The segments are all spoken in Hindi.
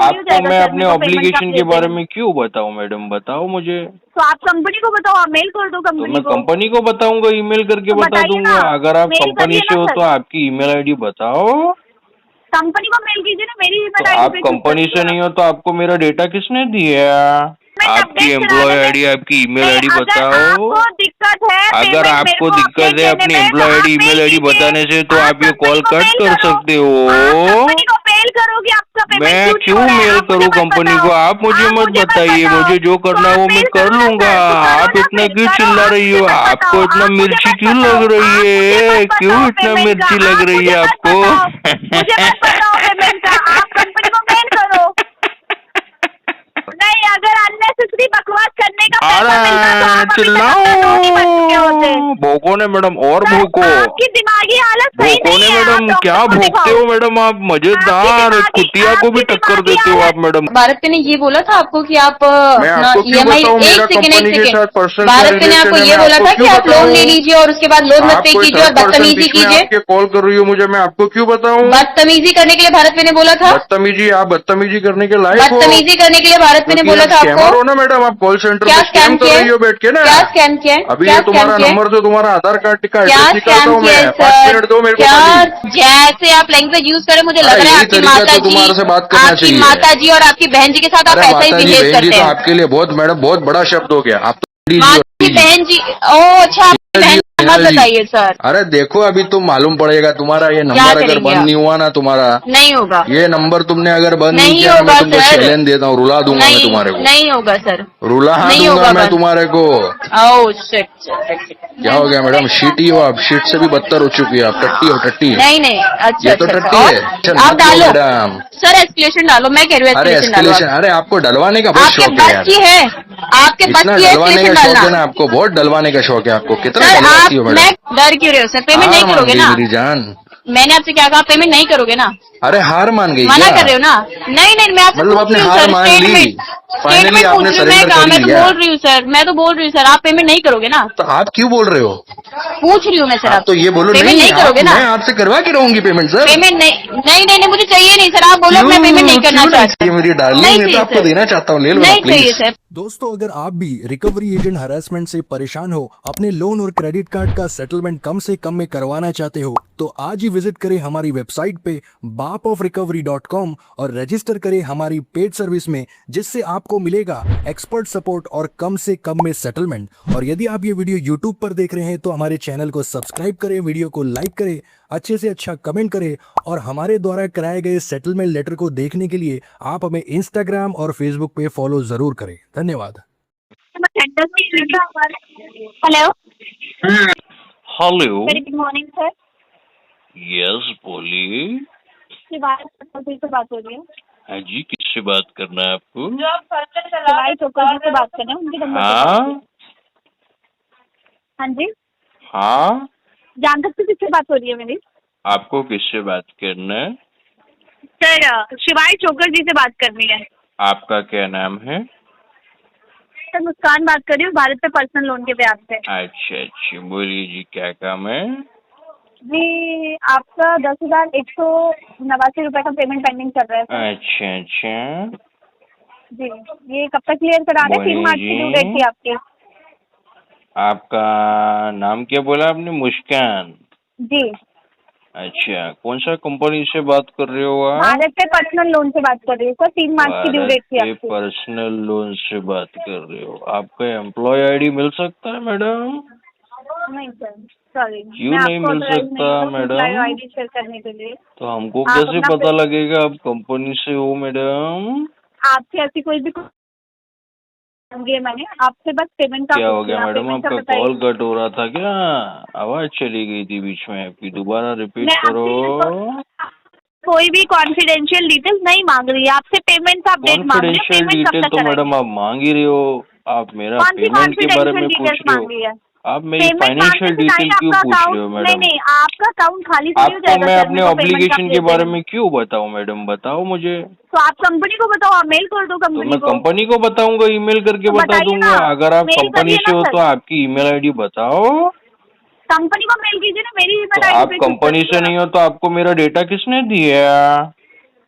कंटिन्यू आपको जाएगा मैं सर, अपने मेरे को पेमेंट का ऑब्लिगेशन के भेज बारे देंगे। में क्यों बताऊं मैडम, बताओ मुझे। तो आप कंपनी को बताओ, आप मेल कर दो तो कंपनी मैं को। कंपनी को बताऊंगा, ईमेल करके तो बता बताइए ना, दूंगा। अगर आप मेल कंपनी करिए से ना हो सर, तो आपकी ईमेल आईडी बताओ। कंपनी को मेल कीजिए ना, मेरी तो ईमेल आईडी आप पे क्यों कंपनी करते से हैं आप? नहीं हो तो आपको मेरा डेटा किसने दिया? पेमेंट आपकी अपडेट एम्प्लॉय कराने में आईडी, आपकी ईमेल नहीं, आईडी अगर बताओ। आपको दिक्कत है अगर पेमेंट मेरे आपको को दिक्कत अपडेट है देने अपनी में, तो एम्प्लॉय आप आईडी, मेल ईमेल आईडी कीजिए। बताने से, तो आप आप ये कंपनी कॉल को कट मेल कर करो, सकते आप हो। कंपनी को मेल करो कि आपका पेमेंट मैं क्यों नहीं हो क्यों रहा है। मेल आप मुझे करूं मत कंपनी बताओ, को? आप मुझे मत बताइए, बताओ। मुझे जो तो करना है आप वो मैं मेल कर करो ना लूंगा। सर, तो करो आप ना इतना फिर, क्यों करो। चिल्ला आप रही मुझे हो? मत आपको बताओ, इतना आप मुझे मिर्ची मत क्यों बताओ, लग रही आप मुझे है? मत क्यों बताओ इतना पेमेंट का, मिर्ची लग आप रही मुझे है मत आपको? बताओ, मुझे मत बताओ पेमेंट का, आप कंपनी को मेल करो। नहीं, अगर अननेसेसरी बकवास करने का पैसा मिलता तो अरे आप अभी तक चिल्लाओ, अपना लोन ही भर चुके होते। भोंको ने मैडम, और सर, भोंको। आपकी दिमागी हालत सही भोंको नहीं ने है, आप मैडम, क्या डॉक्टर को भोंकते दिखाओ। हो मैडम आप? मजेदार, कुतिया को भी आपकी टक्कर दिमागी देते हो आप हालत। मैडम। भारत पे ने ये बोला था आपको कि आप मैं अपना आपको क्यों ईएमआई, बताऊं? मेरा एक कंपनी के सेकेंड, साथ पर्सनल क्या भारत पे ने आपको रिलेशन है, ये मैं बोला आपको था क्यों कि आप लोन ले बताऊं? लीजिए और उसके बाद लोन मत आप पे कोई कीजिए और थर्ड पर्सन बदतमीजी बीच में कीजिए। आपके कॉल कर रही हो मुझे, मैं आपको क्यों बताऊं? बदतमीजी करने के लिए भारत पे ने बोला था, बदतमीजी, आप बदतमीजी करने के लायक हो, बदतमीजी करने के लिए भारत पे ने क्योंकि बोला आप था स्कैमर हो आपको। ना मैडम। आप कॉल सेंटर क्या में स्कैम स्कैम कर किया है? रही हो बैठ के ना। क्या स्कैम किया है? अभी क्या ये स्कैम तुम्हारा किया है? नंबर, जो तुम्हारा आधार कार्ड का क्या एड्रेस निकालता स्कैम हूँ किया मैं। है 5 सर? मिनट दो मेरे को क्या खाली। जैसे आप लैंग्वेज यूज करें, मुझे लग अरे रहा है यही आपकी तरीका माता तो जी, तुम्हारे से बात करना आपकी चाहिए। माता जी और आपकी बहन जी के साथ आप अरे ऐसा ही माता जी बिहेव बहन जी करते तो हैं। आपके लिए बहुत मैडम, बहुत बड़ा शब्द हो गया। आप तो जी माता और जी, जी। बहन जी, ओ अच्छा, आपकी बहन का मत जी, बताइए सर। अरे देखो अभी तो मालूम पड़ेगा तुम्हारा ये क्या नंबर अगर करेंगे बंद आप? नहीं हुआ ना तुम्हारा, नहीं होगा, ये नंबर तुमने अगर बंद नहीं नहीं किया ना, मैं होगा तुमको सर, चैलेंज देता हूँ, रुला दूंगा मैं नहीं, तुम्हारे को, नहीं होगा सर, रुला नहीं दूंगा होगा मैं बंद। तुम्हारे को। ओह शिट, क्या हो गया मैडम? शीट ही हो आप, शीट से भी बदतर हो चुकी है आप, टट्टी हो टट्टी। नहीं नहीं, अच्छा ये तो अच्छा टट्टी और है। चल आप मत लो डालो मैडम। सर, एस्केलेशन डालो, मैं कह रही हूँ अरे एस्केलेशन डालो एस्केलेशन, आप। अरे आपको डलवाने का बहुत आपके शौक है बस यार। की है, आपके बस इतना की है डलवाने का एस्केलेशन शौक डालना। है ना आपको, बहुत डलवाने का शौक है आपको। कितना सर डलवाती आप, हो मैं मैडम? डर क्यों रहे हो सर? पेमेंट नहीं हार मान करोगे गई ना? मेरी जान। मैंने आपसे क्या कहा? पेमेंट नहीं करोगे ना? अरे हार मान गई मना क्या? कर रहे हो ना? नहीं नहीं, मैं आपसे मतलब पूछ आपने रही हूँ हार सर, मान ली, स्टेटमेंट, फाइनली स्टेटमेंट आपने पूछ रही हूँ मैं, सरेंडर कहा, कर ही मैं तो लिया। बोल रही हूँ सर, मैं तो बोल रही हूँ सर, आप पेमेंट नहीं करोगे ना? तो आप क्यों बोल रहे हो? पूछ रही हूँ मैं सर, आप तो ये बोलो, पेमेंट नहीं करोगे ना? मैं आपसे करवा के रहूंगी पेमेंट सर। पेमेंट नहीं नहीं नहीं, मुझे चाहिए नहीं सर, आप बोलो मैं पेमेंट नहीं करना क्यों नहीं चाहता। चाहिए मेरी डार्लिंग? नहीं मैं तो चाहिए आपको सर, देना चाहता हूँ, ले लो ना नहीं चाहिए प्लीज। सर। दोस्तों, अगर आप भी रिकवरी एजेंट हरासमेंट से परेशान हो, अपने लोन और क्रेडिट कार्ड का सेटलमेंट कम से कम में करवाना चाहते हो, तो आज ही विजिट करें हमारी वेबसाइट पे bapofrecovery.com और रजिस्टर करें हमारी पेड सर्विस में, जिससे आपको मिलेगा एक्सपर्ट सपोर्ट और कम से कम में सेटलमेंट। और यदि आप ये वीडियो यूट्यूब पर देख रहे हैं तो हमारे चैनल को सब्सक्राइब करें, वीडियो को लाइक करें, अच्छे से अच्छा कमेंट करें, और हमारे द्वारा कराए गए सेटलमेंट लेटर को देखने के लिए आप हमें इंस्टाग्राम और फेसबुक पे फॉलो जरूर करें। धन्यवाद। Hello, hello, very good morning sir, yes बोलिए। शिवाय चौधरी से बात हो रही है। हाँ जी, किससे बात करना है आपको? शिवाय चौधरी से बात कर रहे हैं, उनकी नंबर पे। हाँ हाँ जी, हाँ, जान सकते किससे बात हो रही है मेरी? आपको किससे बात करना है? सर, शिवाय चोकर जी से बात करनी है। आपका क्या नाम है? सर, मुस्कान बात कर रही हूँ, भारत पे पर्सनल लोन के ब्याज पे। अच्छा अच्छा, बोलिए जी, क्या काम है? जी, आपका 10,189 रुपए का पेमेंट पेंडिंग चल रहा है सर। अच्छा अच्छा, जी, ये कब तक क्लियर करा रहे हैं? 3 मार्च की ड्यू डेट थी आपकी। आपका नाम क्या बोला आपने? मुस्कान। जी, अच्छा, कौन सा कंपनी से बात कर रहे हो आप? भारत पे पर्सनल लोन से बात कर रही हूँ सर, 3 मार्च की ड्यू भारत डेट थी पे आपकी। पर्सनल लोन से बात कर रहे हो? आपका एम्प्लॉय आईडी मिल सकता है मैडम? नहीं सर, सॉरी, क्यों मैं नहीं आपको मिल ऑथराइज सकता नहीं हूँ मैडम? आईडी शेयर करने के लिए। तो हमको आप कैसे अपना पता लगेगा आप कंपनी से हो मैडम? आपसे ऐसी कोई भी होंगी, मैंने आपसे बस पेमेंट का क्या हो पूछ गया लिया, मैडम? पेमेंट का आपका बताइए। कॉल कट हो रहा था क्या? आवाज चली गई थी बीच में आपकी, दोबारा रिपीट मैं करो। आपसे कोई भी कॉन्फिडेंशियल डिटेल्स नहीं मांग रही है, आपसे पेमेंट का अपडेट मांग रही है। कॉन्फिडेंशियल पेमेंट कब डिटेल तक तो मैडम कराएंगे? आप मांग ही रहे हो। आप मेरा कौन सी पेमेंट के बारे कॉन्फिडेंशियल में पूछ डिटेल्स रहे मांग हो। रही है? आप मेरी पेमेंट मांगने फाइनेंशियल से टाइम डिटेल क्यों आपका पूछ रहे हो अकाउंट, मैडम? नहीं, आपका अकाउंट खाली थोड़ी हो आपको जाएगा मैं सर, अपने मेरे को पेमेंट का ऑब्लिगेशन के अपडेट बारे देंगे। में क्यों बताऊं मैडम, बताओ मुझे। तो आप कंपनी को बताओ, आप मेल कर दो तो कंपनी मैं को। कंपनी को बताऊंगा, ईमेल करके तो बता बताइए ना, दूंगा। अगर आप मेल कंपनी करिए से ना हो तो सर, आपकी ईमेल आईडी बताओ। कंपनी को मेल कीजिए ना, मेरी तो ईमेल आईडी आप पे क्यों कंपनी करते से हैं नहीं आप? हो तो आपको मेरा डेटा किसने दिया?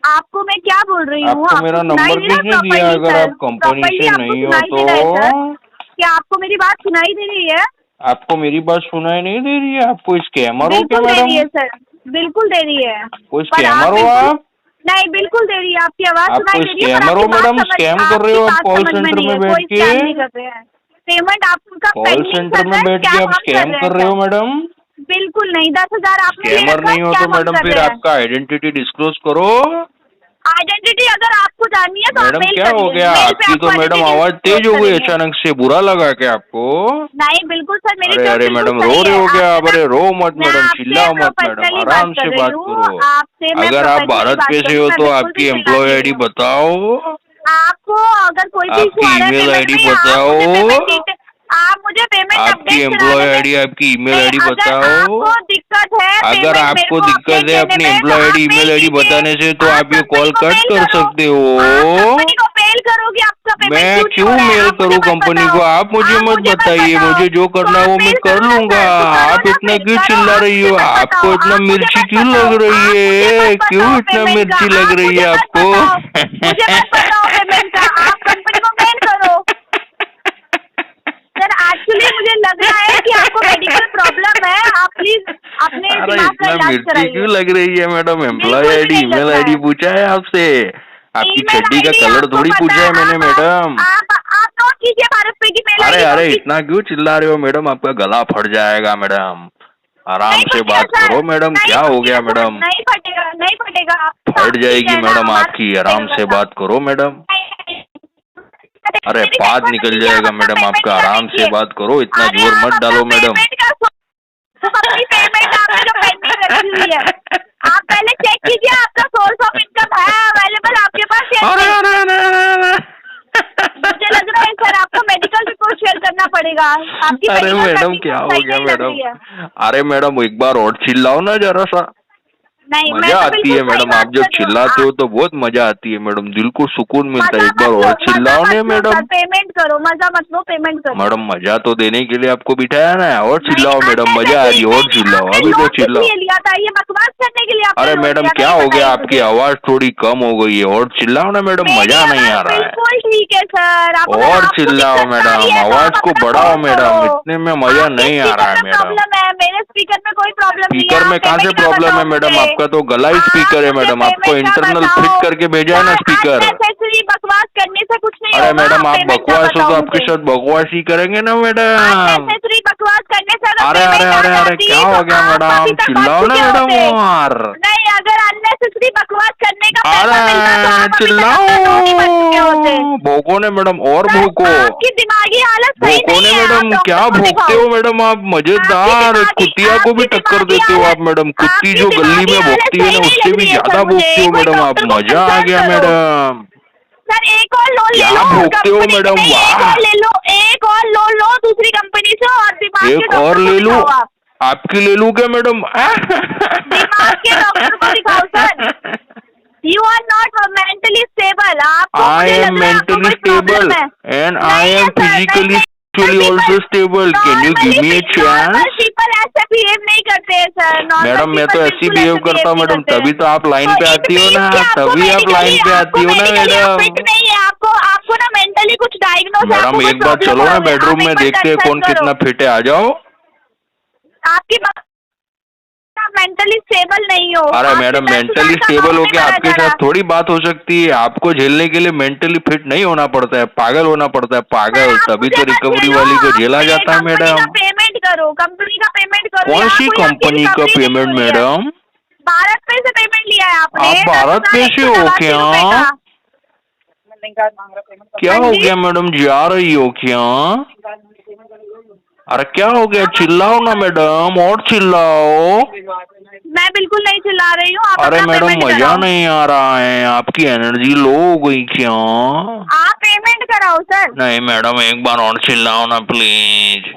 आपको मैं क्या बोल रही हूँ? आपको मेरा नंबर किसने दिया? अगर आप कंपनी से नहीं हो तो क्या आपको मेरी बात सुनाई दे रही है? आपको मेरी बात सुनाई नहीं दे रही है? आपको स्कैमर हो क्या बिल्कुल दे रही है मैडम? सर, बिल्कुल दे रही है। कोई पर स्कैमर हो बिल्कुल- आप? नहीं, बिल्कुल दे रही है, आपकी आवाज आप सुनाई कोई दे रही है। पर स्कैमर हो आपकी बात मैडम? समझ- स्कैम कर रहे हो आपकी आप बात कॉल समझ सेंटर नहीं में है, बैठ कोई के? स्कैम नहीं कर रहे हैं। पेमेंट आपका कॉल पेंडिंग सेंटर चल में रहा है, बैठ के स्कैम आप हम स्कैम कर रहे हो मैडम? बिल्कुल नहीं, 10,000 आपने ले स्कैमर रखा है, नहीं हो तो स्कैम हम मैडम कर फिर रहे हैं। आपका आइडेंटिटी डिस्क्लोज करो। आइडेंटिटी अगर आपको जाननी है तो आप मैडम मेल क्या हो करिए। गया? मेल पे आपकी तो आपको मैडम identity आवाज तेज हो disclose गई करेंगे। अचानक से, बुरा लगा क्या आपको? नहीं, बिल्कुल सर, मेरी अरे टोन अरे बिल्कुल मैडम सही रो रहे है। हो क्या? आपसे अरे रो मत मैं मैडम, आपसे चिल्लाओ मत मैडम, प्रोफेशनली आराम कर से रही बात हूँ। करो। आपसे मैं अगर आप प्रोफेशनली भारत बात पे कर से रही हो हूँ, मैं तो बिल्कुल भी आपकी चिल्ला एम्प्लॉय नहीं आईडी रही हूँ। बताओ, आपको अगर कोई भी इशू आपकी आ रहा है ईमेल पेमेंट आईडी में, बताओ, आप मुझे पेमेंट आपकी अपडेट करा एम्प्लॉय दें। आईडी, आपकी ईमेल नहीं, आईडी अगर बताओ। आपको दिक्कत है अगर पेमेंट मेरे आपको को दिक्कत अपडेट है देने अपनी में, तो एम्प्लॉय आप आईडी मेल ईमेल आईडी कीजिए। बताने से तो आप ये कंपनी कॉल को कट मेल कर करो। सकते आप हो। कंपनी को मेल करोगे, आपका पेमेंट मैं क्यों नहीं क्यों हो रहा है? मेल आप मुझे करूं मत कंपनी बताओ। को? आप मुझे मत बताइए, बताओ। मुझे जो तो करना आप है वो मैं मेल कर करो ना लूंगा। सर, तो करो आप ना इतना फिर, क्यों करो। चिल्ला आप रही मुझे हो? मत आपको बताओ, इतना आप मुझे मिर्ची मत क्यों बताओ, लग रही आप मुझे है? मत क्यों बताओ इतना पेमेंट का, मिर्ची लग आप रही मुझे है मत आपको? बताओ, मुझे मत बताओ पेमेंट का, आप कंपनी को मेल करो। सर एक्चुअली मुझे लग रहा है कि आपको मेडिकल प्रॉब्लम है, आप प्लीज अपने अरे दिमाग का इतना इलाज मिर्ची कराइए। क्यों लग रही है मैडम? एम्प्लॉय बिल्कुल भी आईडी नहीं लग ईमेल रहा आईडी है। पूछा है आपसे? आपकी ईमेल चड्डी का आईडी कलर आपको थोड़ी पता पूछा है मैंने मैडम। आप नोट कीजिए भारत पे की मेल अरे आईडी अरे कौन सी। इतना क्यों चिल्ला रहे हो मैडम? आपका गला फट जाएगा मैडम, आराम नहीं से फटेगा बात सर, करो मैडम। नहीं क्या हो गया फटेगा सर, मैडम? नहीं फटेगा, नहीं फटेगा। फट ठीक जाएगी है ना, मैडम हमारा आपकी, आराम से फटेगा। बात करो मैडम। अरे मेरी बात टेंशन निकल लीजिए, आप जाएगा अपना मैडम पेमेंट आपका, का आराम से देखिए। बात करो, इतना अरे जोर आप मत अपना डालो मैडम। पेमेंट का अपनी पेमेंट आपने जो पेंडिंग रखी हुई है, आप पहले चेक कीजिए आपका सोर्स ऑफ इनकम है अवेलेबल आपके पास या अरे नहीं। अरे अरे अरे मुझे लग रहा है सर आपको मेडिकल रिपोर्ट शेयर करना पड़ेगा, आपकी अरे मेडिकल मैडम कंडीशन क्या हो सही गया नहीं लग रही है। मैडम? अरे मैडम एक बार और चिल्लाओ ना जरा सा, नहीं, मैं मजा तो आती बिल्कुल है सही मैडम। बात आप जब कर रही हूँ। चिल्लाते हो तो बहुत मजा आती है मैडम, दिल को सुकून मिलता है। मजा एक बार मत लो, और मजा चिल्लाओ मत ना लो सर, मैडम। पेमेंट करो, मजा मत लो, पेमेंट करो। मैडम मजा तो देने के लिए आपको बिठाया ना, और नहीं, चिल्लाओ मैडम, मजा आ रही है, और चिल्लाओ, आपने अभी तो लोन किस चिल्लाओ। लिए लिया था? ये बकवास करने के लिए आपने अरे लोन मैडम लिया था, क्या ये हो गया? बताइए आपकी मुझे। आवाज थोड़ी कम हो गई है, और चिल्लाओ ना मैडम, मेरी मजा नहीं आ आवाज रहा है। बिल्कुल ठीक है सर, आप अगर और आपको चिल्लाओ दिक्कत आ रही मैडम, है तो आवाज आप को अपना बढ़ाओ फोन मैडम, करो। इतने में मजा आपके नहीं आ रहा है स्पीकर में मैडम। प्रॉब्लम है, मेरे स्पीकर में कोई प्रॉब्लम नहीं है। स्पीकर आप में कहाँ से पेमेंट का प्रॉब्लम बताओ है मैडम? मुझे। आपका तो गला ही स्पीकर है आप मुझे मैडम, आपको पेमेंट का इंटरनल बताओ। फिट करके भेजा है ना स्पीकर। अननेसेसरी बकवास करने से कुछ नहीं अरे होगा, मैडम आप पेमेंट का बकवास हो तो बताओ आपके मुझे। साथ बकवास ही करेंगे ना मैडम। अननेसेसरी बकवास करने से अगर अरे अरे पेमेंट आ अरे अरे जाती क्या तो हो गया आप मैडम? अभी तक बच चिल्लाओ ना चुके मैडम होते। और। नहीं, अगर अननेसेसरी बकवास करने का पैसा अरे मिलता तो आप अभी तक चिल्लाओ, अपना लोन ही बच चुके होते। भोंको ने मैडम, और सर, भोंको। आपकी दिमागी हालत सही भोंको ने नहीं है, आप मैडम, क्या डॉक्टर को भोंकते दिखाओ। हो मैडम आप? मजेदार, कुतिया को भी टक्कर देते हो आप मैडम। कुत्ती जो गली में भोंकती है ना, उससे भी ज्यादा भोंकते हो मैडम आप। मजा आ गया मैडम। सर एक और लोन ले क्या लो भोंकते हो कंपनी से, मैडम? नहीं, एक वाह, और ले लो, एक और लोन लो दूसरी कंपनी से और दिमाग के एक और डॉक्टर को ले लूं? दिखाओ। आप आपकी ले लूं क्या मैडम? दिमाग के डॉक्टर को दिखाओ sir. You are not mentally stable, आपको I मुझे am लग रहा है आपको mentally कोई stable प्रॉब्लम है। and I नहीं है am सर, physically नहीं, actually also stable. Can you give me a chance? Normal people ऐसे बिहेव नहीं करते हैं सर। नॉर्मल मैडम मैं तो ऐसी बिहेव करता हूँ मैडम, तभी तो आप लाइन पे आती हो ना, तभी आप लाइन पे आती हो ना मैडम। फिट नहीं है आपको ना मेंटली कुछ डायग्नोज है। मैडम एक बार चलो ना बेडरूम में, देखते हैं कौन कितना फिट है, आ जाओ। आपकी मेंटली स्टेबल नहीं हो। अरे मैडम मेंटली स्टेबल हो के आपके साथ थोड़ी बात हो सकती है। आपको झेलने के लिए मेंटली फिट नहीं होना पड़ता है, पागल होना पड़ता है, पागल, तभी तो रिकवरी वाली को झेला जाता है मैडम। पेमेंट करो, कंपनी का पेमेंट करो। कौन सी कंपनी का पेमेंट मैडम? भारत पे से पेमेंट लिया है आपने। आप भारत पे से हो क्या? क्या हो गया मैडम, जा रही हो क्या? अरे क्या हो गया? चिल्लाओ ना मैडम, और चिल्लाओ। मैं बिल्कुल नहीं चिल्ला रही हूँ। अरे मैडम मजा नहीं आ रहा है, आपकी एनर्जी लो हो गई क्या? आप पेमेंट कराओ सर। नहीं मैडम एक बार और चिल्लाओ ना प्लीज।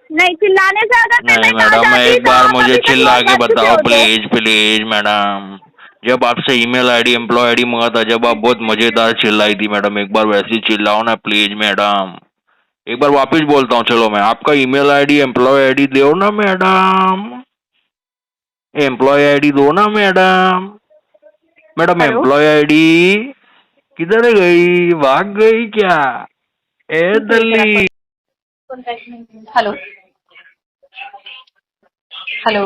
नहीं, चिल्लाने से अगर नहीं पेमेंट आ मैडम जाती एक तो बार आप मुझे अभी तक चिल्ला लोन के भर चुके बताओ होते। Please please madam. जब आपसे ईमेल आईडी एम्प्लॉय आईडी मंगा था, जब आप बहुत मजेदार चिल्लाई थी मैडम, एक बार वैसे ही चिल्लाओ ना प्लीज मैडम। एक बार वापस बोलता हूँ, चलो मैं आपका ईमेल आईडी एम्प्लॉय आईडी दो ना मैडम, एम्प्लॉय आईडी दो ना madam. Madam hello? Employ ID किधर गई, भाग गई क्या? ए दल्ली। हेलो हेलो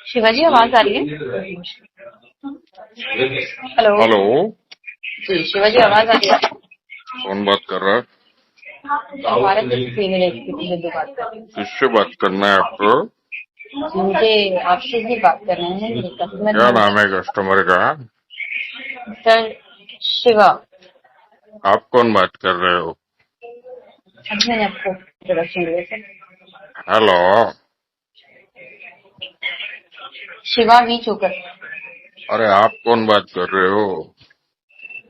शिवाजी आवाज आ रही है? हेलो हेलो, जी शिवाजी आवाज आ रही है? कौन बात कर रहा है? भारत फीमेल एग्जीक्यूटिव से बात कर रही किससे बात करना है आपको? हूँ। मुझे आपसे ही बात करना है। ये कस्टमर क्या नाम है कस्टमर का? सर शिवा। आप कौन बात कर रहे हो? अभी मैंने आपको इंट्रोडक्शन दिया सर। हेलो, शिवा वी चोकर। अरे आप कौन बात कर रहे हो?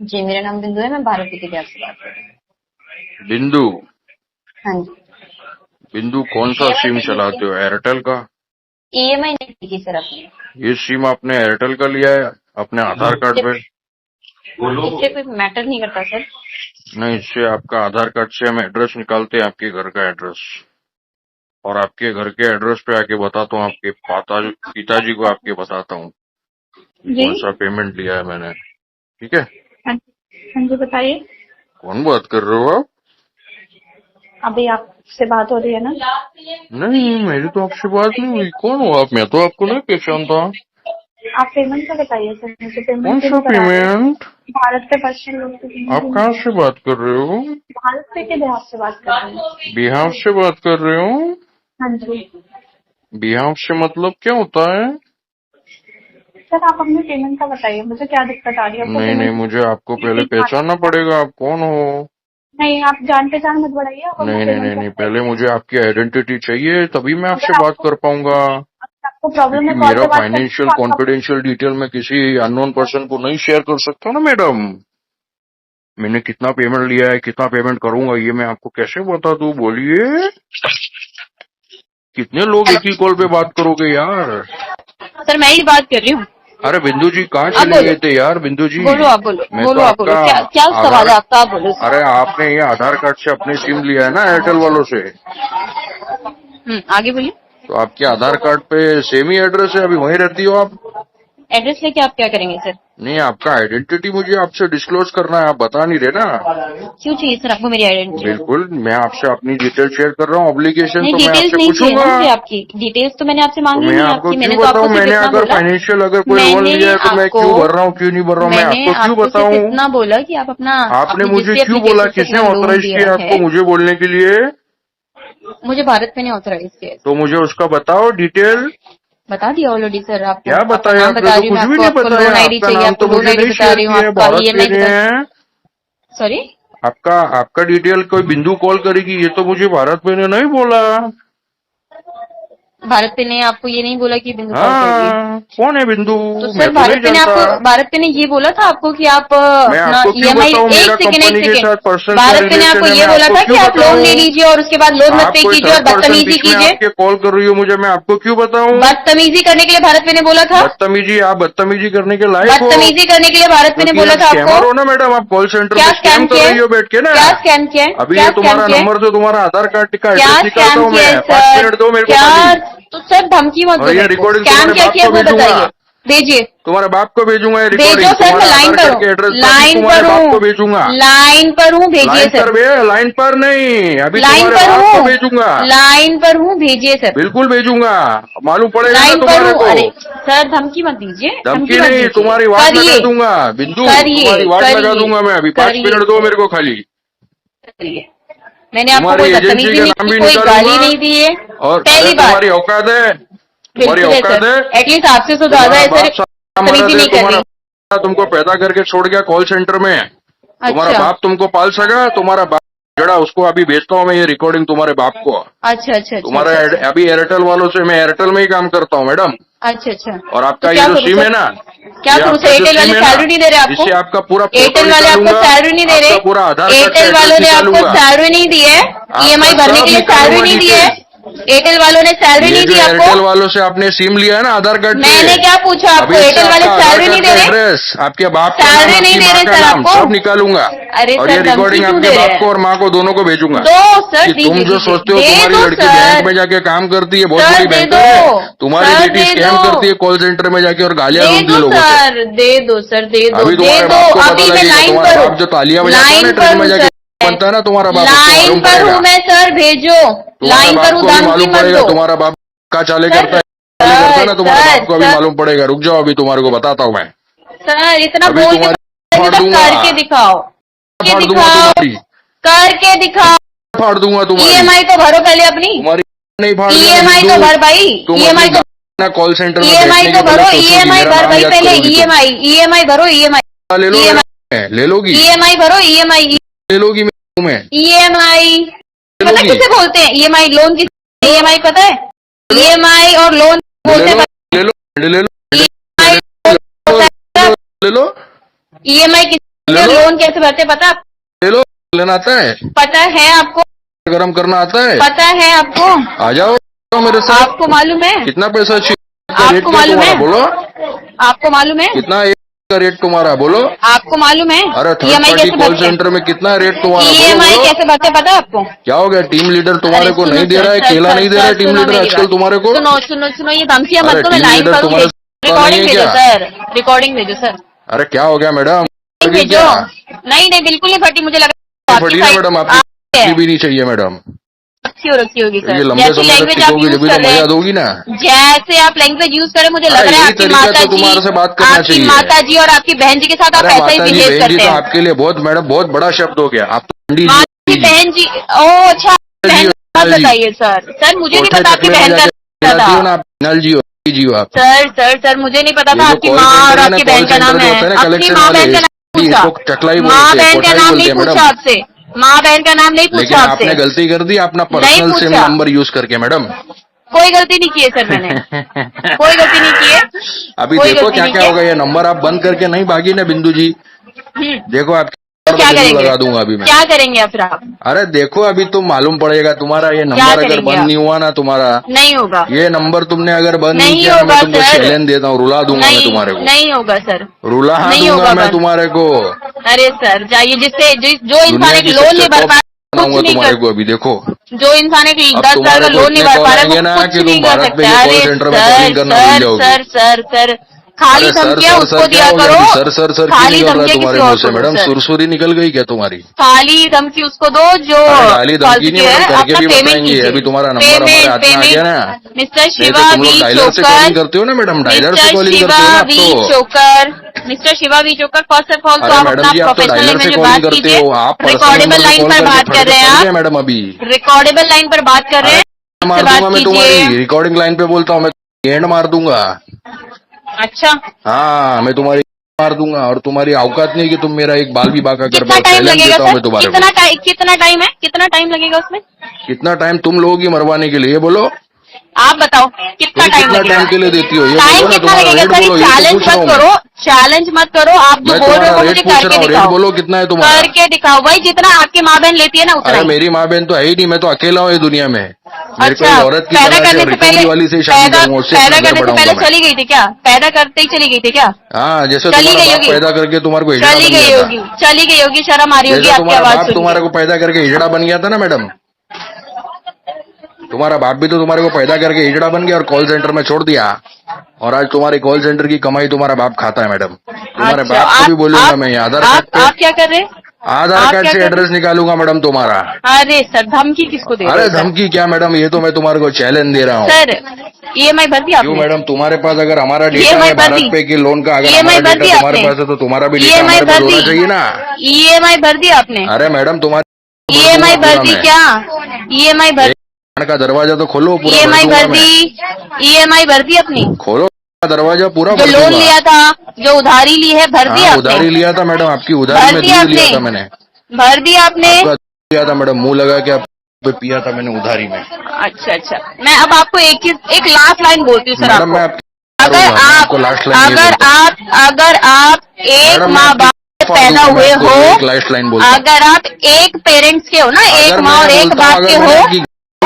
जी मेरा नाम बिंदु है, मैं भारत के गैस से बात कर रही हूँ। बिंदु? हाँ जी बिंदु कौन सा सिम चलाते हो, एयरटेल का? EMI नहीं की सर आपने। ये सिम आपने एयरटेल का लिया है अपने आधार कार्ड पे? इससे कोई मैटर नहीं करता सर। नहीं, इससे आपका आधार कार्ड से हम एड्रेस निकालते हैं, आपके घर का एड्रेस, और आपके घर के एड्रेस पे आके बताता हूँ, आपके पिताजी को आपके बताता हूँ कौन सा पेमेंट लिया है मैंने। ठीक है? हाँ जी बताइए। कौन बात कर रहे हो आप? अभी आपसे बात हो रही है ना? नहीं, मेरी तो आपसे बात नहीं हुई। कौन हो आप? मैं तो आपको नहीं पहचानता। आप पेमेंट का बताइए सर, मुझे कौन पेमेंट सा पेमेंट? भारत पे पर्सनल लोन पे आप कहाँ से बात कर रहे हो? भारत पे के बिहार से बात कर रहे हैं। बिहार से बात कर रहे हो? हाँ जी बिहार से मतलब क्या होता है? सर, आप अपने पेमेंट का बताइए, मुझे क्या दिक्कत आ रही है आपको? नहीं नहीं, मुझे आपको पहले पहचानना पड़ेगा, आप कौन हो? नहीं, आप जान पहचान मत बढ़ाइए। आप अपना नहीं नहीं नहीं पेमेंट नहीं, पहले मुझे आपकी आइडेंटिटी चाहिए, तभी मैं आपसे बात कर पाऊंगा। आपको प्रॉब्लम है क्योंकि कॉल मेरा पे बात फाइनेंशियल करने की, कॉन्फिडेंशियल डिटेल मैं किसी अननोन पर्सन को नहीं शेयर कर सकता ना मैडम। मैंने कितना पेमेंट लिया है, कितना पेमेंट करूंगा, ये मैं आपको कैसे बता दूं? बोलिए, कितने लोग एक ही कॉल पे बात करोगे यार? सर मैं ही बात कर रही हूँ। अरे बिंदु जी, कहाँ आप चले बोलो। गए थे यार? बिंदु जी, बोलो आप बोलो। मैं बोलो तो आप बोलो। आपका क्या क्या सवाल है आपका? आप बोलो। अरे आपने ये आधार कार्ड से अपने सिम लिया है ना एयरटेल वालों से, आगे बोलिए। तो आपके आधार कार्ड पे सेम ही एड्रेस है, अभी वहीं रहती हो आप? एड्रेस लेके आप क्या करेंगे सर? नहीं, आपका आइडेंटिटी मुझे आपसे डिस्क्लोज करना है, आप बता नहीं रहे ना। क्यों चाहिए सर आपको मेरी आइडेंटिटी? बिल्कुल, मैं आपसे अपनी डिटेल शेयर कर रहा हूँ, ऑब्लिगेशन नहीं, तो मैं डिटेल्स आपसे नहीं चाहिए ना पूछूंगा। मुझे आपकी। डिटेल्स तो मैंने आपसे तो मांगी मैं नहीं आपको आपकी। क्यों मैंने तो आपको बताऊं? सिर्फ मैंने इतना अगर बोला। फाइनेंशियल अगर कोई लोन मैंने लिया है तो मैं क्यों भर रहा हूँ, क्यों नहीं भर रहा हूँ, मैं मैंने आपको क्यों आपको सिर्फ बताऊं? इतना बोला कि आप अपना आपने अपनी मुझे जिससे क्यों application बोला? से किसने अपना लोन ऑथराइज लिया किया है। आपको मुझे बोलने के लिए? मुझे भारत पे ने ऑथराइज किया है। तो मुझे उसका बताओ डिटेल। बता दिया ऑलरेडी सर आपको। क्या आपका बताया नाम आपने? बता तो रही हूँ कुछ मैं भी आपको। नहीं आपको बताया, लोन आईडी आपका चाहिए, नाम आपको तो लोन मुझे आईडी नहीं बता शेयर रही हूँ, किया है, आपका भारत पे EMI नहीं बता। है। सॉरी, आपका डिटेल कोई बिंदु कॉल करेगी, ये तो मुझे भारत पे ने नहीं बोला। भारत पे ने आपको ये नहीं बोला कि बिंदु कॉल करिए। हाँ, कौन है बिंदु? तो मैं सर तो नहीं जानता। भारत पे ने ये बोला था आपको कि आप मैं अपना आपको क्यों EMI। बताऊं? मेरा एक सेकेंड कंपनी के साथ पर्सनल भारत पे ने आपको रिलेशन है, ये मैं बोला आपको था कि क्यों आप लोन ले बताऊं? लीजिए और उसके बाद लोन मत आप पे कोई कीजिए और थर्ड पर्सन बदतमीजी बीच में कीजिए। आपके कॉल कर रही हो मुझे, मैं आपको क्यों बताऊं? बदतमीजी करने के लिए भारत पे ने बोला था। बदतमीजी? आप बदतमीजी करने के लायक हो? बदतमीजी करने के लिए भारत पे ने क्योंकि बोला आप था स्कैमर आपको। हो ना मैडम, आप कॉल सेंटर क्या में स्कैम कर किया रही हो बैठ के ना। क्या स्कैम किया है? अभी क्या ये स्कैम तुम्हारा किया है? नंबर जो तुम्हारा आधार कार्ड का क्या एड्रेस निकालता स्कैम हूँ किया है मैं, 5 सर? मिनट दो मेरे को क्या? खाली। तो सर धमकी मत और दो ये मेरे को। रिकॉर्डिंग स्कैम तुम्हारे क्या बाप किया को वो भेजूंगा, बताइए। भेजिए तुम्हारे बाप को भेजूंगा ये भेजो रिकॉर्डिंग, सर। मैं तुम्हारा लाइन आधार पर कार्ड के हूँ, एड्रेस लाइन तुम्हारे पर बाप को हूँ, भेजूंगा। लाइन पर हूँ, भेजिए लाइन सर। पर लाइन पर नहीं, अभी लाइन तुम्हारे पर बाप को हूँ, भेजूंगा, लाइन पर हूँ, भेजिए सर। बिल्कुल भेजूंगा, मालूम पड़ेगा ना लाइन पर तुम्हारे हूँ। को। अरे सर धमकी मत दीजिए, धमकी मत नहीं, दीजिए। तुम्हारी वाट लगा करिए दूंगा बिंदु, करिए तुम्हारी वाट लगा करिए दूंगा मैं। अभी 5 करिए मिनट दो सर, मेरे को खाली। करिए। मैंने आपको तुम्हारी कोई एजेंसी बदतमीजी का नहीं नाम की, भी कोई गाली निकालूंगा। नहीं दी है। और अरे पहली बात तुम्हारी औकात है, तुम्हारी बिल्कुल है औकात सर। है। एटलीस्ट आपसे तो ज्यादा तुम्हारा है बाप सर। साला बदतमीजी मरद है, नहीं तुम्हारा करनी। बाप तुमको पैदा करके छोड़ गया कॉल सेंटर में, तुम्हारा अच्छा बाप तुमको पाल सका, तुम्हारा बाप जड़ा उसको अभी भेजता हूँ मैं ये रिकॉर्डिंग तुम्हारे बाप को। अच्छा अच्छा अच्छा तुम्हारा अच्छा अभी एयरटेल वालों से, मैं एयरटेल में ही काम करता हूँ मैडम। अच्छा अच्छा। और तो आपका ये क्या जो करूँ सिम है सर? ना, क्या ये करूँ आपका सर? जो एयरटेल सिम वाले है ना, सैलरी नहीं दे रहे आपको? इससे आपका पूरा फोटो एयरटेल वाले आपको निकालूंगा, सैलरी नहीं दे आपका रहे? पूरा आधार कार्ड का एयरटेल एड्रेस वालों ने आपको निकालूंगा, सैलरी नहीं दी है? EMI आपका भरने सब के लिए निकालूंगा सैलरी नहीं दी है? एयरटेल वालों ने सैलरी ये नहीं जो दी एयरटेल आपको? वालों से आपने सिम लिया है ना आधार कार्ड से, मैंने क्या पूछा आपको? अभी इससे एयरटेल वाले आपका आधार सैलरी नहीं कार्ड दे का रहे? एड्रेस एड्रेस, आपके बाप का सैलरी नाम, नहीं आपकी दे माँ रहे का सर नाम आपको? सब निकालूंगा अरे और सर, ये रिकॉर्डिंग धमकी क्यों आपके दे रहे बाप को हैं? और माँ को दोनों को भेजूंगा दो सर, कि तुम जो सोचते हो तुम्हारी लड़की बैंक में जाके काम करती है, बहुत सर, बड़ी दे बैंकर है, दो। तुम्हारी सर, बेटी दे स्कैम दो। करती है कॉल सेंटर में जाके और गालियां दे दूंगी दो लोगों से। सर, दे दो सर, दे दो, अभी दे तुम्हारे दो। बाप को पता अभी मैं लगेगा, लाइन तुम्हारा पर बाप जो तालियां बजाता है ना लाइन ट्रेन पर में हूँ जाके सर, बनता है ना तुम्हारा बाप, उसको लाइन मालूम पर पड़ेगा, हूँ मैं सर, भेजो। तुम्हारे लाइन बाप पर हूँ, को भी धमकी मालूम मत पड़ेगा, दो तुम्हारा बाप का चाले सर। करता है, चाले करता है ना तुम्हारे सर, बाप को अभी सर, मालूम पड़ेगा। रुक जाओ, अभी तुम्हारे को बताता हूँ मैं, सर, इतना अभी बोल के तुम्हारी फाड़ तो दूंगा, करके दिखाओ, करके फाड़ दूंगा दिखाओ, तुम्हारी, करके दिखाओ। फाड़ दूंगा तुम्हारी, ईएमआई तो भरो पहले अपनी, तुम्हारी नहीं फाड़ूंगा ईएमआई तो भर भाई, तुम ईएमआई तो कॉल सेंटर में ईएमआई बैठने तो के पहले भरो, सोचोगी, ईएमआई मेरा भर नाम भाई याद पहले, करोगी तुम। ईएमआई भरो, ईएमआई ले लो EMI ले लोगी, ईएमआई भरो, ईएमआई ले लोगी मैं ईएमआई पता है लोगी, किसे बोलते हैं? ईएमआई लोन की ईएमआई पता है? ईएमआई और लोन बोलते हैं। ले लो ले लो ईएमआई ले लो ईएमआई किससे ले और लो। लोन कैसे भरते पता? ले लो, लेना आता है, पता है आपको? गरम करना आता है, पता है आपको? आ जाओ मेरे साथ। आपको मालूम है? कितना पैसा चाहिए? आपको रेट क्या मालूम तुम्हारा है? बोलो, आपको मालूम है? कितना एक का रेट तुम्हारा बोलो। आपको मालूम है? अरे थर्ड ईएमआई पार्टी कैसे कॉल भरते सेंटर में कितना रेट तुम्हारा बोलो, ईएमआई बोलो। कैसे भरते पता है आपको? क्या हो गया, टीम लीडर तुम्हारे अरे को सुनो नहीं दे सर, रहा है, सर, केला सर, नहीं दे रहा है सर, टीम सुनो लीडर मेरी आजकल बात। तुम्हारे को। सुनो सुनो सुनो, ये धमकियां मत अरे दो, मैं टीम लाइन लीडर पर हूँ, तुम्हारे रिकॉर्डिंग नहीं है भेजो क्या? सर, रिकॉर्डिंग भेजो सर, अरे क्या हो गया मैडम, भेजो। क्या नहीं नहीं, बिल्कुल नहीं फटी, मुझे लगा फटी ना मैडम, आपकी भी नहीं चाहिए मैडम, अच्छी हो रखी होगी सर। ये लंबे जैसी समय तक लैंग्वेज आप टिकोगी यूज जब कर तो रहे मजा हैं, दोगी ना। जैसे आप लैंग्वेज यूज करें, मुझे लग अरे रहा है यही आपकी तरीका माता तो तुम्हारे से बात करना आपकी चाहिए। माता जी और आपकी बहन जी के साथ आप अरे ऐसा ही माता जी बिहेव बहन जी करते तो हैं। आपके लिए बहुत मैडम बहुत बड़ा शब्द हो गया, आप तो पंडित माता जी जी, बहन जी, ओ अच्छा, बहन का जी। बताइए सर। सर मुझे नहीं कोठे पता आपकी चकले में बहन जाके का जाती हो ना, था। आप नल जी हो, जी हो आप। सर सर सर, मुझे नहीं पता ये था जो आपकी कॉल माँ और सेंटर है ना, आपकी कॉल बहन का नाम सेंटर जो है। होता है ना अपनी कलेक्शन माँ वाले, बहन का नाम नहीं इसको पूछा, चकला ही माँ बोलते हैं, बहन का कोठा ही नाम बोलते नहीं हैं पूछा मैडम। आपसे, माँ बहन का नाम नहीं लेकिन पूछा आपने आपसे, गलती कर दी अपना नहीं पर्सनल सिम पूछा। नंबर यूज करके मैडम। कोई गलती नहीं की है सर मैंने, कोई गलती नहीं की है। अभी कोई देखो गलती क्या नहीं क्या की होगा, ये नंबर आप बंद करके नहीं भागी ना बिंदु जी, देखो आप तो क्या बिंदु करेंगे? लगा दूंगा अभी मैं। क्या करेंगे अब फिर आप? अरे देखो अभी तुम मालूम पड़ेगा, तुम्हारा ये क्या नंबर अगर करेंगे बंद आप? नहीं हुआ ना तुम्हारा, नहीं होगा, ये नंबर तुमने अगर बंद नहीं नहीं किया ना, मैं होगा तुमको सर। चैलेंज देता हूँ, रुला दूंगा मैं नहीं तुम्हारे को, नहीं होगा सर, रुला नहीं दूंगा होगा मैं बंद। तुम्हारे को। अरे सर जाइए, जो इंसान दुनिया एक की लोन सबसे नहीं भर टॉप पा बनाऊंगा कुछ नहीं तुम्हारे कर, को अभी देखो। जो इंसान एक अब 10,000 तुम्हारे का को लोन नहीं इतने भर कॉल पा रहा है आएंगे वो ना कुछ कि नहीं तुम कर भारत में सकता। ये अरे कॉल सेंटर में सर कॉलिंग करना भूल सर जाओगी। सर सर सर, खाली अरे सर धमकियां सर उसको सर क्या दिया हो गया करो, अभी? सर सर सर क्यों खाली निकल रहा है धमकियां तुम्हारे किसी मुंह और से को दो मैडम, सर, सुरसुरी निकल गई क्या तुम्हारी? खाली धमकी उसको दो जो अरे गाली धमकी नहीं फालतू मैडम, है। करके अपना भी पेमेंट बताएंगे। कीजिए, अभी तुम्हारा नंबर हमारे हाथ में आ गया ना, मिस्टर नहीं शिवा तो तुम लोग वी डायलर से कॉलिंग चोकर, करते हो ना मैडम, डायलर से मिस्टर कॉलिंग करते शिवा हो ना आप वी तो। चोकर, मिस्टर शिवा वी चोकर, फर्स्ट ऑफ ऑल तो अरे आप मैडम अपना जी, आप तो प्रोफेशनल डायलर से लैंग्वेज में कॉलिंग बात करते कीजिए। हो, आप पर्सनल रिकॉर्डेबल नंबर से लाइन कॉल पर करके बात कर फट रहे हैं गया आप, मैडम अभी। रिकॉर्डेबल लाइन पर बात कर रहे हैं, मार से बात दूंगा मैं कीजिए। तुम्हारी, रिकॉर्डिंग लाइन पे बोलता हूँ मैं, एंड मार दूंगा। अच्छा, हाँ मैं तुम्हारी मार दूंगा, और तुम्हारी औकात नहीं कि तुम मेरा एक बाल भी बाका कर कितना पाओ। टाइम चैलेंज लगेगा देता हूँ सर? मैं तुम्हारे को। कितना टाइम है? कितना टाइम लगेगा उसमें? कितना टाइम तुम लोगी मरवाने के लिए, ये बोलो। आप बताओ कितना तुम टाइम कितना लगेगा? टाइम के लिए देती हो, ये टाइम बोलो ना, कितना तुम्हारा लगेगा रेट सर? बोलो, ये तो चैलेंज पूछ रहा मत हूँ मैं। करो, चैलेंज मत करो, आप जो मैं बोल रहे तुम्हारा हो रेट मुझे पूछ रहा करके हूँ, रेट दिखाओ, बोलो कितना है तुम्हारा। करके दिखाओ भाई, जितना आपकी माँ बहन लेती है ना उतना अरे ही। मेरी माँ बहन तो है ही नहीं, मैं तो अकेला हूँ ये दुनिया में। मेरे को अच्छा, एक औरत की पैदा तलाश है करने और से पहले रिकवरी वाली से ही शादी करूंगा, उससे अपना घर करने से बढ़ाऊंगा पहले मैं। चली गई थी क्या? पैदा करते ही चली गई थी क्या? हाँ, जैसे चली तुम्हारा गई बाप होगी, पैदा करके तुम्हारे को हिजड़ा चली बन गई गया था, होगी, चली गई होगी, शर्म आ रही होगी जैसे आपकी तुम्हारा आवाज बाप सुन तुम्हारे के। को पैदा करके हिजड़ा बन गया था ना मैडम, तुम्हारा बाप भी तो तुम्हारे को पैदा करके हिजड़ा बन गया और कॉल सेंटर में छोड़ दिया, और आज तुम्हारी कॉल सेंटर की कमाई तुम्हारा बाप खाता है मैडम। तुम्हारे अच्छा, बाप को भी बोलूंगा मैं, ये आधार कार्ड आप पे क्या कर रहे हैं? आधार आप कार्ड क्या से कर रहे एड्रेस निकालूंगा मैडम तुम्हारा। अरे सर, धमकी किसको दे रहे अरे हो सर? धमकी क्या मैडम, ये तो मैं तुम्हारे को चैलेंज दे रहा हूँ। सर ईएमआई भर दी क्यों आपने? मैडम, तुम्हारे पास अगर हमारा डेटा EMI है भर भारत दी? पे की लोन का, अगर EMI हमारा भर दी डेटा तुम्हारे आपने? पास है तो तुम्हारा भी डेटा ईएमआई हमारे पास भर होना दी? चाहिए ना। ईएमआई भर दी आपने? अरे मैडम तुम्हारी ईएमआई भर भर दूंगा दी मैं। क्या? ईएमआई भर का दरवाजा तो खोलो, पूरा भर ईएमआई दूंगा भर मैं। दी? ईएमआई भर दी अपनी? खोलो दरवाजा, पूरा जो भर लोन दूंगा। लिया था, जो उधारी ली है, भर दी हाँ, आपने? उधारी लिया था मैडम, आपकी उधारी भर में दी दूध आपने? लिया था मैंने, भर दी आपने? आपका लिया था मैडम, मुंह लगा के आप पिया था मैंने उधारी में। अच्छा अच्छा, मैं अब आपको एक लास्ट लाइन बोलती हूँ सर मैडम मैं आपको। आपको लास्ट लाइन अगर आप एक माँ बाप से पैदा हुए हो, लास्ट लाइन बोलता हूँ। अगर आप एक पेरेंट्स के हो ना, एक माँ और एक बाप के हो,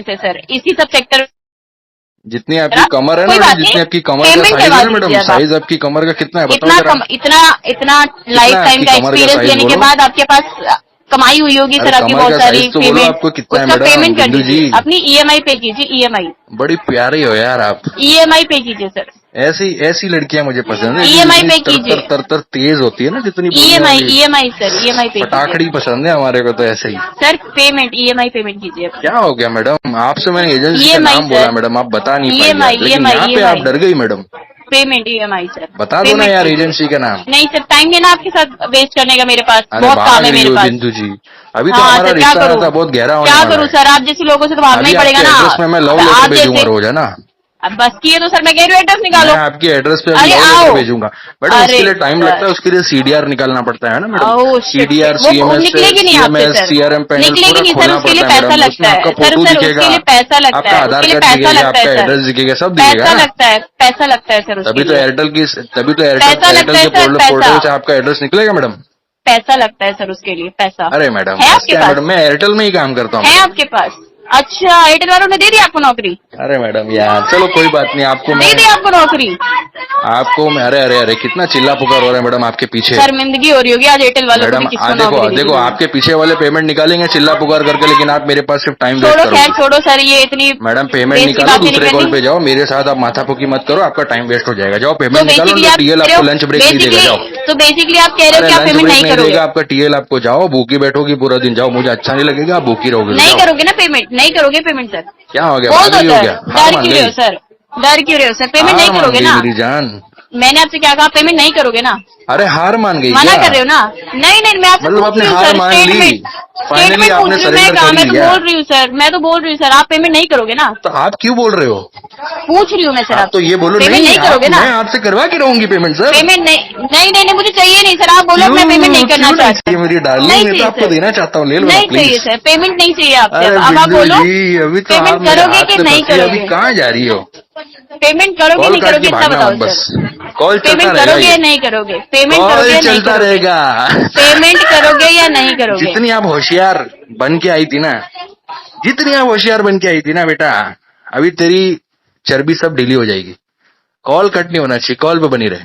एक्सपीरियंस है सर, इसी सब सेक्टर जितनी आपकी कमर है ना कोई मैडम, बात जितनी नहीं, आपकी कमर का पेमेंट साइज है करवा ना मैडम, दीजिए अब आप। साइज आपकी कमर का कितना है बताओ इतना जरा। इतना लाइफ है टाइम आपकी का कमर का एक्सपीरियंस साइज लेने के बोलो। बाद आपके पास कमाई हुई होगी अरे सर, आपकी कमर बहुत का सारी साइज तो बोलो पेमेंट, आपको कितना है उसका मैडम, पेमेंट कर बिंदु जी। दीजिए, अपनी ईएमआई पे कीजिए, ईएमआई बड़ी प्यारी हो यार आप। ईएमआई पे कीजिए सर, ऐसी ऐसी लड़कियां मुझे पसंद है, ईएमआई जितनी पे तर कीजिए, तर तर तर तेज होती है ना, जितनी बोलने ईएमआई वाली। ईएमआई सर, ईएमआई पे पटाखड़ी कीजिए पसंद है हमारे को तो ऐसे ही। सर, पेमेंट ईएमआई पेमेंट कीजिए। क्या हो गया मैडम, आपसे मैंने एजेंसी का ईएमआई नाम बोला सर, मैडम, आप बता नहीं पाई ईएमआई यार, लेकिन ईएमआई यहाँ पे आप ईएमआई डर गई मैडम। पेमेंट ईएमआई सर, बता दो ना पेमेंट यार कीजिए। एजेंसी का नाम। नहीं सर, टाइम है ना आपके साथ वेस्ट करने का, मेरे पास अरे बहुत काम भाग है रही मेरे हो पास। बिंदु जी, अभी तो हाँ हमारा सर, क्या रिश्ता करूँ, नाता बहुत गहरा होने क्या वाला करूँ है। सर, आप जैसे लोगों से तो भागना अभी ही पड़ेगा आपके ना। एड्रेस में मैं लव अब लेटर आप भेजूंगा जैसे, रोज, है ना। अब बस किए तो सर मैं कह रही हूँ एड्रेस निकालो। मैं आपके एड्रेस पे अभी अरे लव लेटर आओ, भेजूंगा मैडम। उसके अरे लिए टाइम लगता है, सर, उसके लिए सीडीआर निकालना पड़ता है ना मैडम। ओह शिट, सीडीआर, वो सीएमएस, निकलेगी नहीं आपसे सीएमएस, सर, सीआरएम पैनल निकलेगी पूरा नहीं सर, खोलना उसके लिए पड़ता है पैसा मैडम। लगता उसमें है आपका सर, फोटो सर दिखेगा, उसके लिए पैसा लगता आपका है, आधार उसके लिए कार्ड पैसा दिखेगा, लगता है आपका सर, एड्रेस दिखेगा, सब दिखेगा पैसा ना। लगता है, पैसा लगता है सर उसके तभी तो लिए, एयरटेल की, तभी तो पैसा एयरटेल लगता एयरटेल है के सर, पैसा, पोर्टल से आपका एड्रेस निकलेगा मैडम। पैसा लगता है सर उसके लिए, पैसा अरे मैडम है बस आपके क्या पास, मैडम, मैं एयरटेल में ही काम करता हूँ है मैडम। आपके पास। अच्छा, एयरटेल वालों ने दे दी आपको नौकरी, अरे मैडम यार चलो कोई बात नहीं, आपको दे मैं दी आपको नौकरी। अरे अरे अरे कितना चिल्ला पुकार हो रहा है मैडम आपके पीछे। शर्मिंदगी हो रही होगी आज एयरटेल वालों को भी, मैडम किसको देखो नौकरी दी देखो, थी मैंने। आपके पीछे वाले पेमेंट निकालेंगे चिल्ला पुकार करके, लेकिन आप मेरे पास सिर्फ टाइम वेस्ट छोड़ो खैर, करोगे। छोड़ो सर, ये इतनी मैडम पेमेंट बेइज्जती निकालो, बातें नहीं दूसरे कॉल करनी। पे जाओ, मेरे साथ आप माथापुकी मत करो, आपका टाइम वेस्ट हो जाएगा। जाओ तो पेमेंट निकालो, बेसिकली ना आप टीएल कह रहे आपको हो, लंच ब्रेक नहीं देगा, जाओ। तो बेसिकली आप कह रहे हो अरे कि आप लंच पेमेंट ब्रेक नहीं नहीं करोगे, देगा आपका टीएल, आपको जाओ भूखी बैठोगी पूरा दिन, जाओ, मुझे अच्छा नहीं लगेगा, आप भूखी रहोगे तो नहीं जाओ। करोगे ना पेमेंट, नहीं करोगे पेमेंट सर, क्या हो गया, बोल भाग दो रही हो सर, क्या, हार डर मान क्यों रहे गई, हो सर, डर क्यों रहे हो सर, पेमेंट नहीं हार मान करोगे गई ना। मेरी जान। मैंने आपसे क्या कहा, पेमेंट नहीं करोगे ना, अरे हार मान गई मना क्या, कर रहे हो ना। नहीं नहीं, मैं आपसे मतलब पूछ आपने रही हूँ हार सर, मान ली, स्टेटमेंट, फाइनली स्टेटमेंट पूछ आपने रही हूँ मैं, सरेंडर कहा, कर ही मैं तो लिया। बोल रही हूँ सर, मैं तो बोल रही हूँ सर, आप पेमेंट नहीं करोगे ना, तो आप क्यों बोल रहे हो, पूछ रही हूँ मैं सर, आप तो ये बोलो पेमेंट नहीं आप, करोगे ना, मैं आपसे करवा के रहूंगी पेमेंट सर। पेमेंट नहीं, मुझे चाहिए नहीं सर, आप बोलो मैं पेमेंट नहीं करना क्यों नहीं चाहता, चाहिए मेरी डार्लिंग, नहीं मैं तो चाहिए आपको सर, देना चाहता हूँ, ले लो ना नहीं चाहिए प्लीज। सर, पेमेंट नहीं चाहिए आपसे, अरे अब आप बिंदु बोलो जी, अभी तो पेमेंट आप मेरे करोगे हाथ कि से नहीं फंसी, अभी करोगे, कहाँ जा रही हो, पेमेंट करोगे कॉल नहीं काट करोगे, के इतना भागना बताओ मत बस, सर, कॉल चलता पेमेंट रहेगा करोगे या ये, नहीं करोगे, पेमेंट कॉल करोगे या नहीं चलता करोगे, रहेगा। पेमेंट करोगे या नहीं करोगे। जितनी आप होशियार बन के आई थी ना, जितनी आप होशियार बन के आई थी ना बेटा, अभी तेरी चर्बी सब ढीली हो जाएगी। कॉल कट नहीं होना चाहिए, कॉल पे बनी रहे।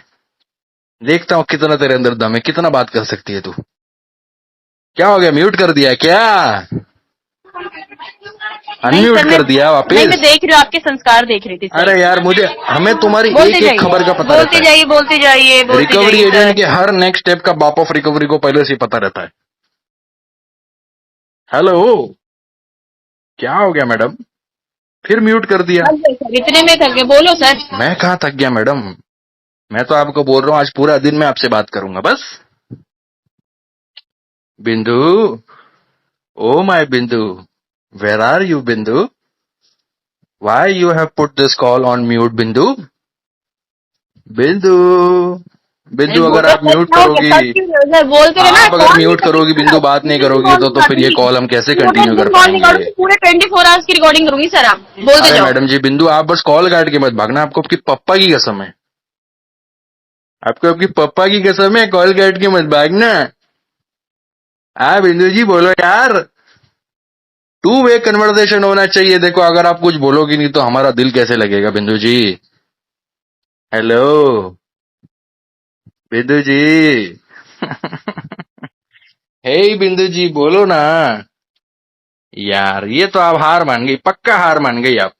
देखता हूँ कितना तेरे अंदर दम है, कितना बात कर सकती है तू। क्या हो गया, म्यूट कर दिया क्या, नहीं अनम्यूट सर, कर दिया नहीं, वापिस। मैं देख रही हूँ, आपके संस्कार देख रही थी सर। अरे यार मुझे, हमें तुम्हारी बोलते एक एक खबर का पता रहता बोलते है। जाइए, बोलते जाइए, बोलते रिकवरी जाइए एजेंट सर। के हर नेक्स्ट स्टेप का बाप ऑफ रिकवरी को पहले से ही पता रहता है। हेलो, क्या हो गया मैडम, फिर म्यूट कर दिया। इतने में थक गए, बोलो सर। मैं कहाँ थक गया मैडम, मैं तो आपको बोल रहा हूँ आज पूरा दिन मैं आपसे बात करूंगा बस। बिंदु, ओ माय बिंदु, वेयर आर यू बिंदु, why you have put this call on mute बिंदु, बिंदु, बिंदु अगर आप म्यूट करोगी, बोलते रहे ना, आप अगर म्यूट करोगी बिंदु, बात नहीं करोगी तो फिर ये कॉल हम कैसे कंटिन्यू कर पाएंगे। पूरे 24 आवर्स की रिकॉर्डिंग करूंगी सर, आप बोलते अरे जाओ। मैडम जी, बिंदु आप बस कॉल काट के मत भागना, आपको आपकी पप्पा की कसम है, आपको आपकी पप्पा की कसम है, कॉल काट के मत भागना। हाँ बिंदु जी बोलो यार, टू वे कन्वर्सेशन होना चाहिए। देखो अगर आप कुछ बोलोगी नहीं तो हमारा दिल कैसे लगेगा बिंदु जी। हेलो बिंदु जी हे बिंदु जी बोलो ना यार, ये तो आप हार मान गई, पक्का हार मान गई आप,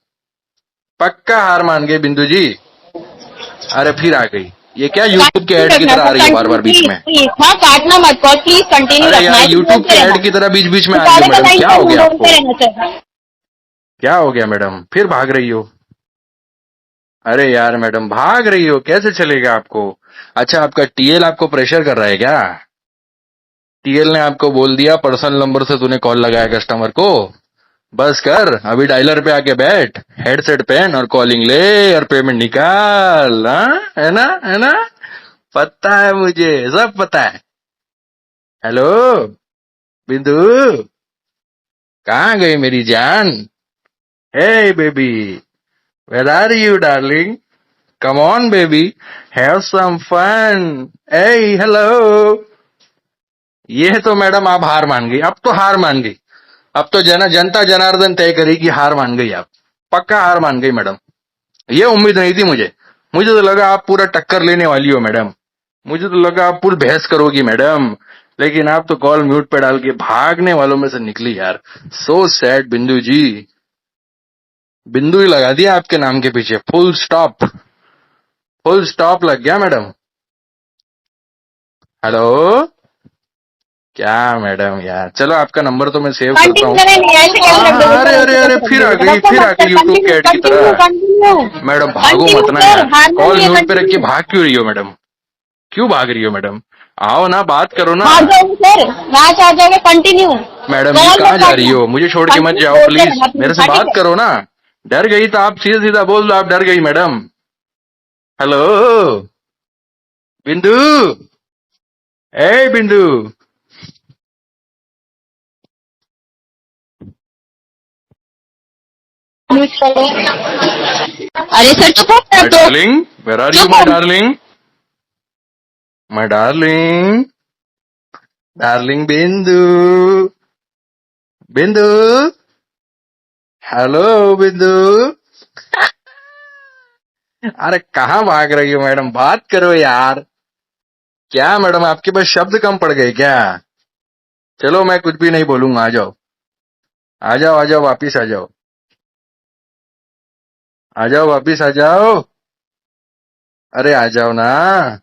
पक्का हार मान गए बिंदु जी। अरे फिर आ गई, ये क्या यूट्यूब के ऐड की तरह आ रही है बार बार बीच में। हाँ, काटना मत कॉल प्लीज, कंटिन्यू अरे रखना यार है, यूट्यूब के ऐड की तरह बीच बीच में आ रही है मैडम, क्या हो गया आपको, क्या हो गया मैडम, फिर भाग रही हो। अरे यार मैडम भाग रही हो, कैसे चलेगा आपको। अच्छा आपका टीएल आपको प्रेशर कर रहा है क्या, टीएल ने आपको बोल दिया पर्सनल नंबर से तूने कॉल लगाया कस्टमर को, बस कर अभी डायलर पे आके बैठ, हेडसेट पहन और कॉलिंग ले और पेमेंट निकाल। हाँ है ना, है ना, पता है मुझे, सब पता है। हेलो बिंदु, कहाँ गई मेरी जान, hey baby, where are you darling, come on baby, have some fun, hey hello. ये तो मैडम आप हार मान गई, अब तो हार मान गई, अब तो जनता जनार्दन तय करेगी, हार मान गई आप, पक्का हार मान गई मैडम। ये उम्मीद नहीं थी मुझे तो लगा आप पूरा टक्कर लेने वाली हो मैडम, मुझे तो लगा आप पूरी बहस करोगी मैडम, लेकिन आप तो कॉल म्यूट पे डाल के भागने वालों में से निकली यार। सो सैड बिंदु जी, बिंदु ही लगा दिया आपके नाम के पीछे, फुल स्टॉप लग गया मैडम। हेलो, क्या मैडम यार, चलो आपका नंबर तो मैं सेव करता कंटिन्यू हूँ। करेंगे ऐसे कैसे रख दोगे? अरे अरे अरे फिर आ गई यूट्यूब के ऐड की तरह। कंटिन्यू मैडम भागो मत ना सर, यार, हारना कॉल नहीं है, म्यूट पे रख के कंटिन्यू भाग क्यों रही हो मैडम, क्यों भाग रही हो मैडम, आओ ना, बात करो ना। आ जाओगे सर, मैच आ जाएगा, कंटिन्यू। मैडम जी कहाँ जा रही हो, मुझे छोड़ के मत जाओ प्लीज, मेरे से बात करो ना। डर गई तो आप सीधा सीधा बोल दो आप डर गई मैडम। हेलो बिंदु, ए बिंदु, अरे सर चुप हो माय सर तो। डार्लिंग, वेयर आर यू चुप माय हो। डार्लिंग, माय डार्लिंग, डार्लिंग बिंदु, बिंदु, हेलो बिंदु। अरे कहाँ भाग रही हो मैडम, बात करो यार। क्या मैडम आपके पास शब्द कम पड़ गए क्या? चलो मैं कुछ भी नहीं बोलूंगा, आ जाओ, आ जाओ, आ जाओ, वापिस आ जाओ, आ जाओ, वापिस आ जाओ, अरे आ जाओ ना।